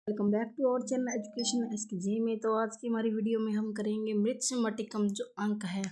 Welcome back to our channel education SK में। तो आज की हमारी वीडियो में हम करेंगे मृच्छमटिकम जो अंक है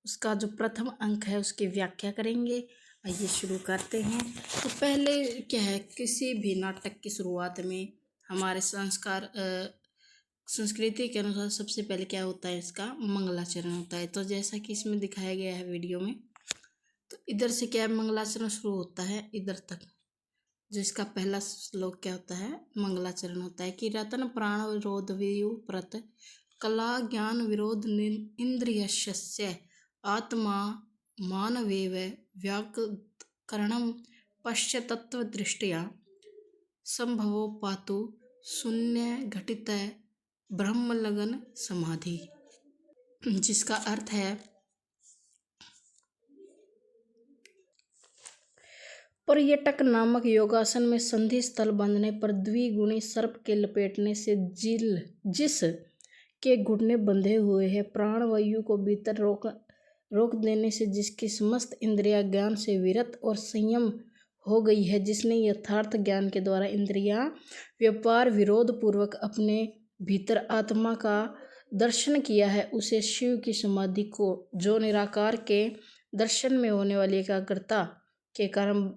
उसका जो प्रथम अंक है उसकी व्याख्या करेंगे। आइए शुरू करते हैं। तो पहले क्या है, किसी भी नाटक की शुरुआत में हमारे संस्कृति के अनुसार सबसे पहले क्या होता है, इसका मंगलाचरण होता है। तो जैसा कि इसमें दिखाया गया है वीडियो में, तो इधर से क्या मंगलाचरण शुरू होता है इधर तक। जिसका पहला श्लोक क्या होता है, मंगलाचरण होता है कि रतन प्राण विरोध वियुप्रत कला ज्ञान विरोध इंद्रियस्य आत्मा मानवेव व्याकरणम पश्यतत्व दृष्टिया संभवो पातु शून्य घटित ब्रह्मलगन समाधि। जिसका अर्थ है पर्यटक नामक योगासन में संधि स्थल बांधने पर द्विगुणी सर्प के लपेटने से जिस के घुटने बंधे हुए हैं, प्राण वायु को भीतर रोक देने से जिसकी समस्त इंद्रियां ज्ञान से विरत और संयम हो गई है, जिसने यथार्थ ज्ञान के द्वारा इंद्रियां व्यापार विरोध पूर्वक अपने भीतर आत्मा का दर्शन किया है, उसे शिव की समाधि को जो निराकार के दर्शन में होने वाली एकाग्रता के कारण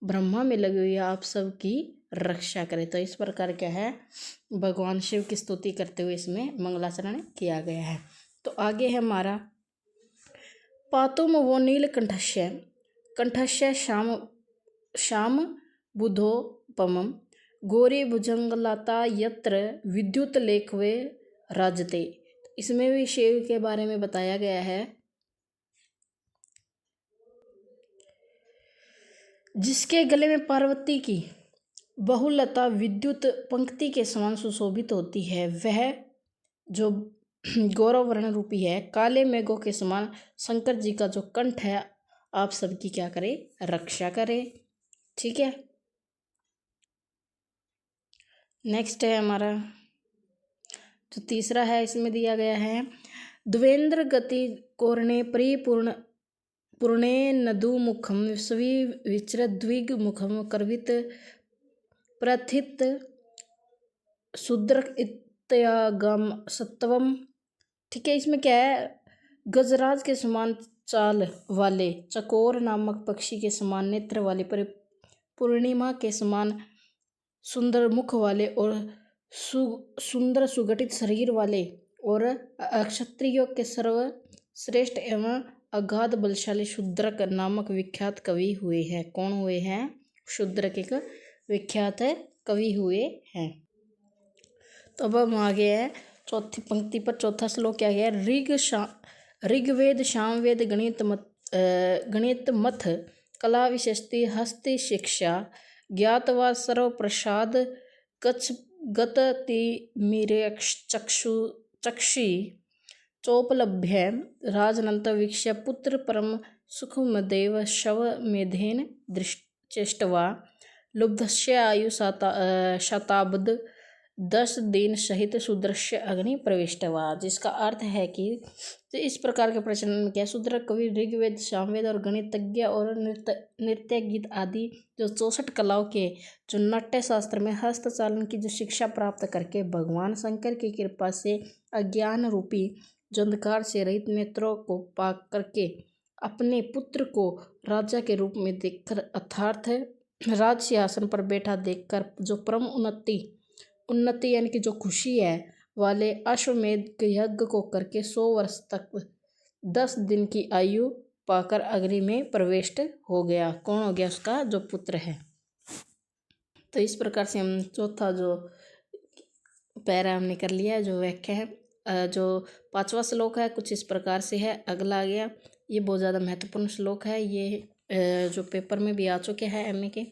ब्रह्मा में लगी हुई आप सबकी रक्षा करे। तो इस प्रकार क्या है, भगवान शिव की स्तुति करते हुए इसमें मंगलाचरण किया गया है। तो आगे है हमारा पातुम वो नील कंठस्य श्याम बुधोपमम गौरी भुजंगलता यत्र विद्युत लेखवे राजते। इसमें भी शिव के बारे में बताया गया है, जिसके गले में पार्वती की बहुलता विद्युत पंक्ति के समान सुशोभित होती है। वह जो गौरव वर्ण रूपी है, काले मेघों के समान शंकर जी का जो कंठ है, आप सबकी क्या करे, रक्षा करे। ठीक है, नेक्स्ट है हमारा जो तीसरा है, इसमें दिया गया है द्वेंद्र गति कोरणे परिपूर्ण पूर्णे नदुमुखम स्वी विचरद्विग मुखम कर्वित प्रथित शूद्र इत्यागम सत्वम। ठीक है, इसमें क्या है, गजराज के समान चाल वाले, चकोर नामक पक्षी के समान नेत्र वाले, पूर्णिमा के समान सुंदर मुख वाले और सुंदर सुगठित शरीर वाले और क्षत्रियों के सर्वश्रेष्ठ एवं अगाध बलशाली शूद्रक नामक विख्यात कवि हुए हैं। कौन हुए हैं, शूद्रक एक विख्यात कवि हुए हैं। तो अब हम आगे हैं चौथी पंक्ति पर। चौथा श्लोक क्या है, ऋग्वेद सामवेद गणित मथ कला विशेषति हस्ति शिक्षा ज्ञातवा सर्व प्रसाद गति मीरे चक्षी चोपलभ्य राजनंत वीक्ष्य पुत्र परम सुखमदेव शव मेधेन चेष्टवा लुब्धस्य आयु शताब्द 10 दिन सहित सुदृश्य अग्नि प्रविष्टवा। जिसका अर्थ है कि तो इस प्रकार के प्रचलन में क्या, शूद्र कवि ऋग्वेद सामवेद और गणितज्ञ और नृत्य गीत आदि जो 64 कलाओं के जो नाट्य शास्त्र में हस्तचालन की जो शिक्षा प्राप्त करके भगवान शंकर की कृपा से अज्ञान रूपी जो अंधकार से रहित नेत्रों को पाक करके अपने पुत्र को राजा के रूप में देखकर अर्थात राज सिंहासन पर बैठा देखकर जो परम उन्नति यानी कि जो खुशी है वाले अश्वमेध यज्ञ को करके 100 वर्ष तक 10 दिन की आयु पाकर अग्नि में प्रविष्ट हो गया। कौन हो गया, उसका जो पुत्र है। तो इस प्रकार से हम चौथा जो पैरा हमने कर लिया, जो व्याख्या है। जो 5वां श्लोक है कुछ इस प्रकार से है। अगला आ गया, ये बहुत ज़्यादा महत्वपूर्ण श्लोक है, ये जो पेपर में भी आ चुके हैं एमए के।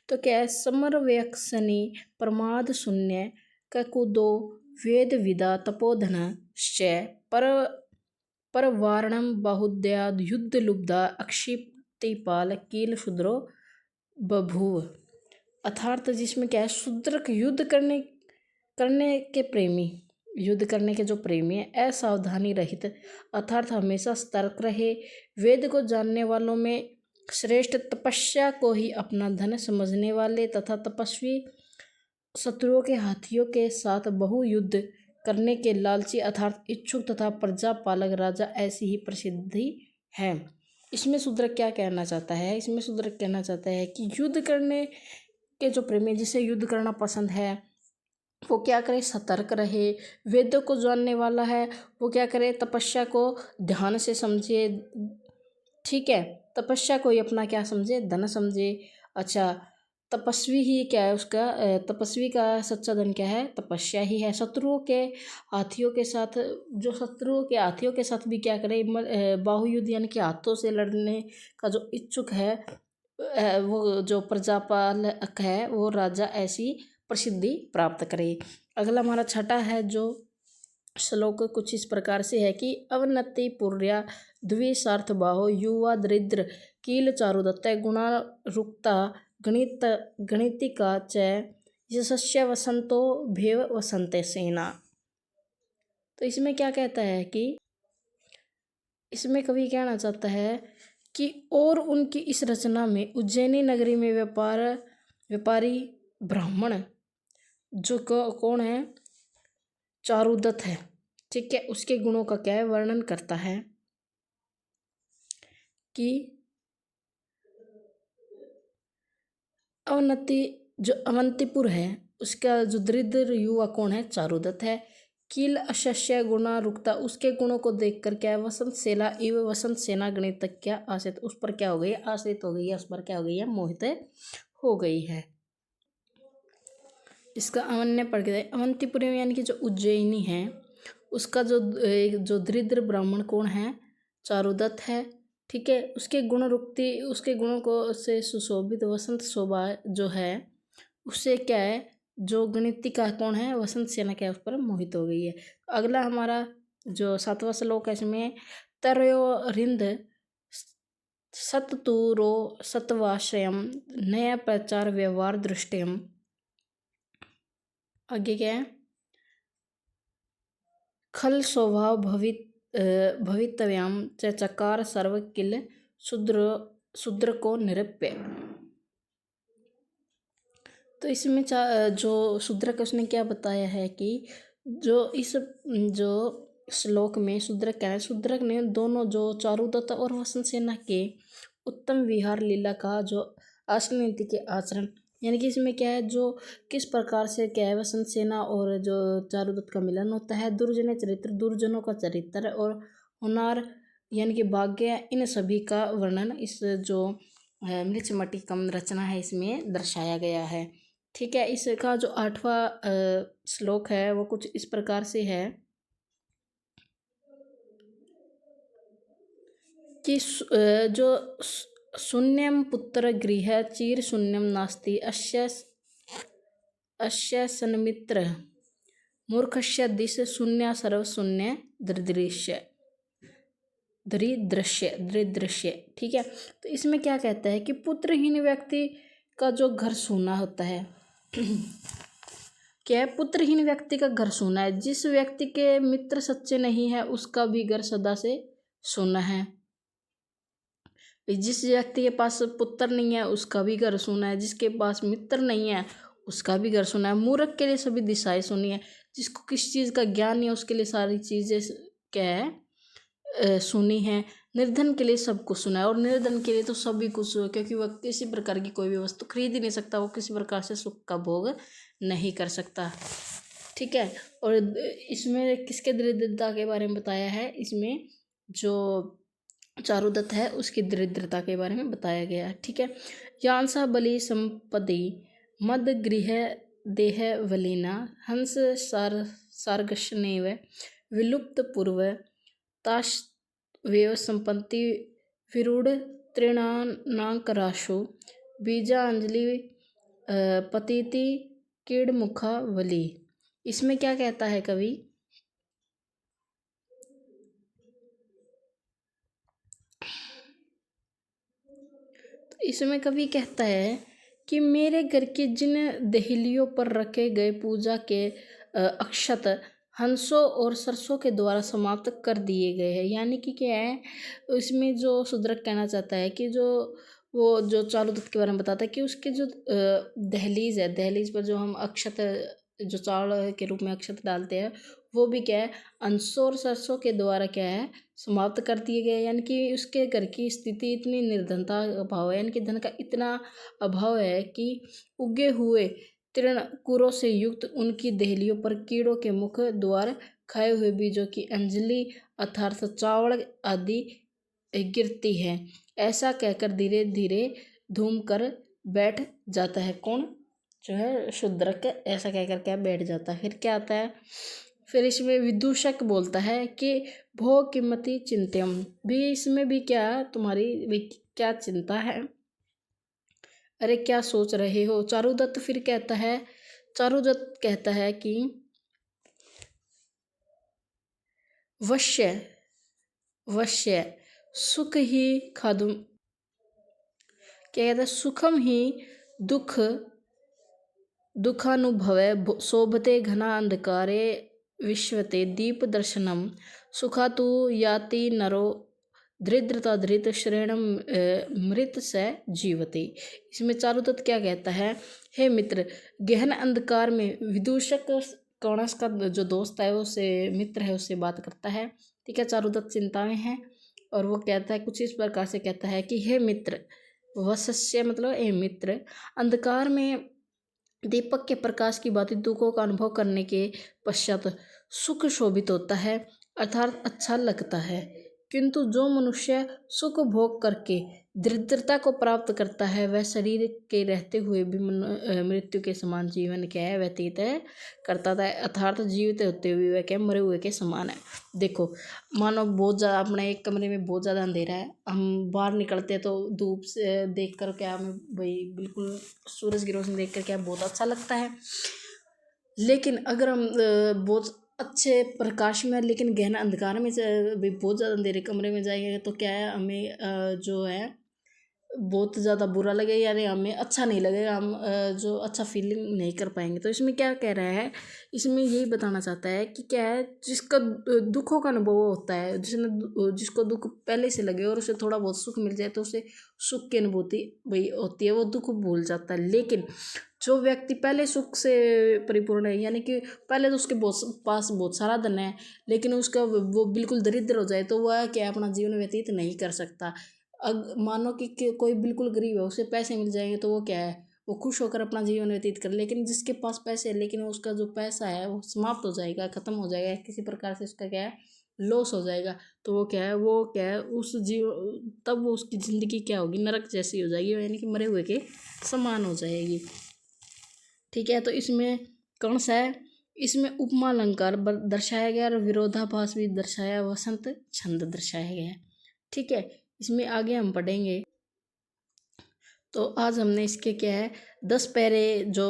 तो क्या है, समरव्यक्षनी प्रमाद शून्य ककुदो वेद विदा तपोधन पर वारणम बाहुद्याद युद्ध लुब्धा अक्षिप्तिपाल कील शूद्रो बभूव। अर्थात जिसमें क्या है, शूद्र युद्ध करने के प्रेमी, युद्ध करने के जो प्रेमी है, असावधानी रहित अर्थात हमेशा सतर्क रहे, वेद को जानने वालों में श्रेष्ठ, तपस्या को ही अपना धन समझने वाले तथा तपस्वी शत्रुओं के हाथियों के साथ बहुयुद्ध करने के लालची अर्थात इच्छुक तथा प्रजापालक राजा ऐसी ही प्रसिद्धि है। इसमें शूद्रक क्या कहना चाहता है? इसमें शूद्रक कहना चाहता है कि युद्ध करने के जो प्रेमी, जिसे युद्ध करना पसंद है, वो क्या करे? सतर्क रहे। वेदों को जानने वाला है, वो क्या करे? तपस्या को ध्यान से समझे। ठीक है, तपस्या को ही अपना क्या समझे? धन समझे। अच्छा, तपस्वी ही क्या है उसका? तपस्वी का सच्चा धन क्या है? तपस्या ही है। शत्रुओं के हाथियों के साथ, जो शत्रुओं के हाथियों के साथ भी क्या करे? बाहुयुद्ध यानी कि हाथों से लड़ने का जो इच्छुक है, वो जो प्रजापालक है, वो राजा ऐसी प्रसिद्धि प्राप्त करे। अगला हमारा छठा है जो श्लोक कुछ इस प्रकार से है कि अवनति पुर्या द्विसार्थ बाहो युवा दरिद्र कील चारुदत्त गुणा रुक्ता गणितिका च यशस्य वसंतो भेव वसंते सेना। तो इसमें क्या कहता है कि इसमें कवि कहना चाहता है कि और उनकी इस रचना में उज्जैनी नगरी में व्यापारी ब्राह्मण जो कौन है? चारुदत्त है। ठीक है, उसके गुणों का क्या है? वर्णन करता है कि जो अवंतीपुर है, उसका जो दरिद्र युवा कौन है? चारुदत्त है। कील अशस्य गुणा रुकता, उसके गुणों को देखकर क्या है? वसंत सेला एवं वसंत सेना गणित तक क्या आश्रित, उस पर क्या हो गई? आश्रित हो गई है, उस पर क्या हो गई है? मोहित हो गई है। इसका अवन्य पड़ गया। अवंतीपुर यानी कि जो उज्जैनी है, उसका जो दरिद्र ब्राह्मण कौन है? चारुदत्त है। ठीक है, उसके गुणों को से सुशोभित वसंत शोभा जो है, उससे क्या है? जो गणितिका कौन है? वसंत सेना क्या है? उस पर मोहित हो गई है। अगला हमारा जो 7वां श्लोक है, इसमें तरयोरिंद सततुरो सत्वाश्रयम नया प्रचार व्यवहार दृष्टियम। आगे क्या है? खल स्वभाव भवितव्याम च चकार सर्व किल शूद्र को निरप्य। तो इसमें जो शूद्रक है, उसने क्या बताया है कि जो श्लोक में शूद्रक क्या है? शूद्रक ने दोनों जो चारुदत्त और वसंत सेना के उत्तम विहार लीला का जो असली नीति के आचरण, यानी कि इसमें क्या है? जो किस प्रकार से क्या है? वसंत सेना और जो चारुदत्त का मिलन होता है, दुर्जन चरित्र, दुर्जनों का चरित्र और हुनार यानी कि भाग्य, इन सभी का वर्णन इस जो मृच्छमटिकम रचना है, इसमें दर्शाया गया है। ठीक है, इसका जो 8वां श्लोक है, वो कुछ इस प्रकार से है कि जो शून्यम पुत्र गृह चीर शून्यम नास्ति अस्य सन्मित्र मूर्खस्य दिश शून्य सर्व शून्य दरिदृश्य। ठीक है, तो इसमें क्या कहता है कि पुत्रहीन व्यक्ति का जो घर सूना होता है, क्या है? पुत्रहीन व्यक्ति का घर सूना है। जिस व्यक्ति के मित्र सच्चे नहीं है, उसका भी घर सदा से सूना है। जिस व्यक्ति के पास पुत्र नहीं है, उसका भी घर सूना है। जिसके पास मित्र नहीं है, उसका भी घर सूना है। मूर्ख के लिए सभी दिशाएं सूनी है। जिसको किस चीज़ का ज्ञान नहीं है, उसके लिए सारी चीज़ें क्या है? सुनी है। निर्धन के लिए सब कुछ सुना है, और निर्धन के लिए तो सभी कुछ, क्योंकि वह किसी प्रकार की कोई भी वस्तु खरीद ही नहीं सकता, वो किसी प्रकार से सुख का भोग नहीं कर सकता। ठीक है, और इसमें किसके दरिद्रता के बारे में बताया है? इसमें जो चारुदत्त है, उसकी दरिद्रता के बारे में बताया गया है। ठीक है, यांसा बलि संपदि मद गृह देह वलीना हंस सार्गशनेव विलुप्त पूर्व ताश वेव संपत्ति विरूढ़ तृणानांकराशु बीजांजलि पतिति कीड़मुखा वली। इसमें क्या कहता है कवि? तो इसमें कवि कहता है कि मेरे घर की जिन देहलियों पर रखे गए पूजा के अक्षत हंसों और सरसों के द्वारा समाप्त कर दिए गए हैं। यानी कि क्या है? इसमें जो शूद्रक कहना चाहता है कि जो वो जो चारुदत्त के बारे में बताता है कि उसके जो दहलीज है, दहलीज पर जो हम अक्षत जो चावल के रूप में अक्षत डालते हैं वो भी क्या है अंशों और सरसों के द्वारा क्या है समाप्त कर दिए गए। यानी कि उसके घर की स्थिति इतनी निर्धनता अभाव है, यानी कि धन का इतना अभाव है कि उगे हुए तृणकुरों से युक्त उनकी देहलियों पर कीड़ों के मुख द्वार खाए हुए बीजों की अंजलि अर्थात चावल आदि गिरती है। ऐसा कहकर धीरे धीरे धूम कर बैठ जाता है। कौन? जो है शूद्रक ऐसा कहकर क्या बैठ जाता है। फिर क्या आता है, फिर इसमें विदूषक बोलता है कि भो किमति चिंत्यम, भी इसमें भी क्या तुम्हारी भी क्या चिंता है, अरे क्या सोच रहे हो। चारुदत्त फिर कहता है, चारुदत्त कहता है कि वश्य वश्य सुख ही खादुम, क्या कहता है सुखम ही दुख दुखानुभवे शोभते घना अंधकारे विश्वते दीप दर्शनम सुखातु याति नरो दरिद्रता धृत श्रेणम मृत से जीवते। इसमें चारुदत्त क्या कहता है, हे मित्र, गहन अंधकार में विदूषक कौणस का जो दोस्त है वो उससे मित्र है उससे बात करता है। ठीक है, चारुदत्त चिंता में है और वो कहता है कुछ इस प्रकार से कहता है कि हे मित्र, वसस्य मतलब हे मित्र, अंधकार में दीपक के प्रकाश की भांति दुखों का अनुभव करने के पश्चात सुख शोभित होता है अर्थात अच्छा लगता है, किंतु जो मनुष्य सुख भोग करके दरिद्रता को प्राप्त करता है वह शरीर के रहते हुए भी मृत्यु के समान जीवन क्या है व्यतीत है करता था, अर्थात जीवित होते हुए वह क्या मरे हुए के समान है। देखो मानो बहुत ज़्यादा अपने एक कमरे में बहुत ज़्यादा अंधेरा है, हम बाहर निकलते हैं तो धूप से देख कर क्या हमें भाई बिल्कुल सूरज की रोशनी देख कर क्या बहुत अच्छा लगता है। लेकिन अगर हम बहुत अच्छे प्रकाश में लेकिन गहन अंधकार में भी बहुत ज़्यादा अंधेरे कमरे में जाएंगे तो क्या है हमें जो है बहुत ज़्यादा बुरा लगेगा, यानी हमें अच्छा नहीं लगेगा, हम जो अच्छा फीलिंग नहीं कर पाएंगे। तो इसमें क्या कह रहा है, इसमें यही बताना चाहता है कि क्या है जिसका दुखों का अनुभव होता है, जिसको दुख पहले से लगे और उसे थोड़ा बहुत सुख मिल जाए तो उसे सुख की अनुभूति भाई होती है, वो दुख भूल जाता है। लेकिन जो व्यक्ति पहले सुख से परिपूर्ण है, यानी कि पहले तो उसके पास बहुत सारा धन है लेकिन उसका वो बिल्कुल दरिद्र हो जाए तो वह क्या अपना जीवन व्यतीत नहीं कर सकता। मानो कि कोई बिल्कुल गरीब है उसे पैसे मिल जाएंगे तो वो क्या है वो खुश होकर अपना जीवन व्यतीत कर, लेकिन जिसके पास पैसे है लेकिन उसका जो पैसा है वो समाप्त हो जाएगा, खत्म हो जाएगा, किसी प्रकार से उसका क्या है लॉस हो जाएगा, तो वो क्या है उस तब वो उसकी ज़िंदगी क्या होगी नरक जैसी हो जाएगी, यानी कि मरे हुए के समान हो जाएगी। ठीक है, तो इसमें कौन सा है, इसमें उपमा अलंकार दर्शाया गया और विरोधाभास भी दर्शाया, वसंत छंद दर्शाया गया है। ठीक है, इसमें आगे हम पढ़ेंगे। तो आज हमने इसके क्या है 10 पैरे जो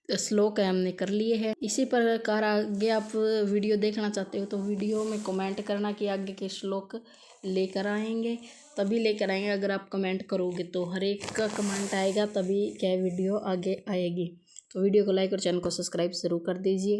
श्लोक है हमने कर लिए हैं। इसी प्रकार आगे आप वीडियो देखना चाहते हो तो वीडियो में कमेंट करना कि आगे के श्लोक लेकर आएंगे, तभी लेकर आएंगे। अगर आप कमेंट करोगे तो हर एक का कमेंट आएगा तभी क्या वीडियो आगे आएगी। तो वीडियो को लाइक और चैनल को सब्सक्राइब जरूर कर दीजिए।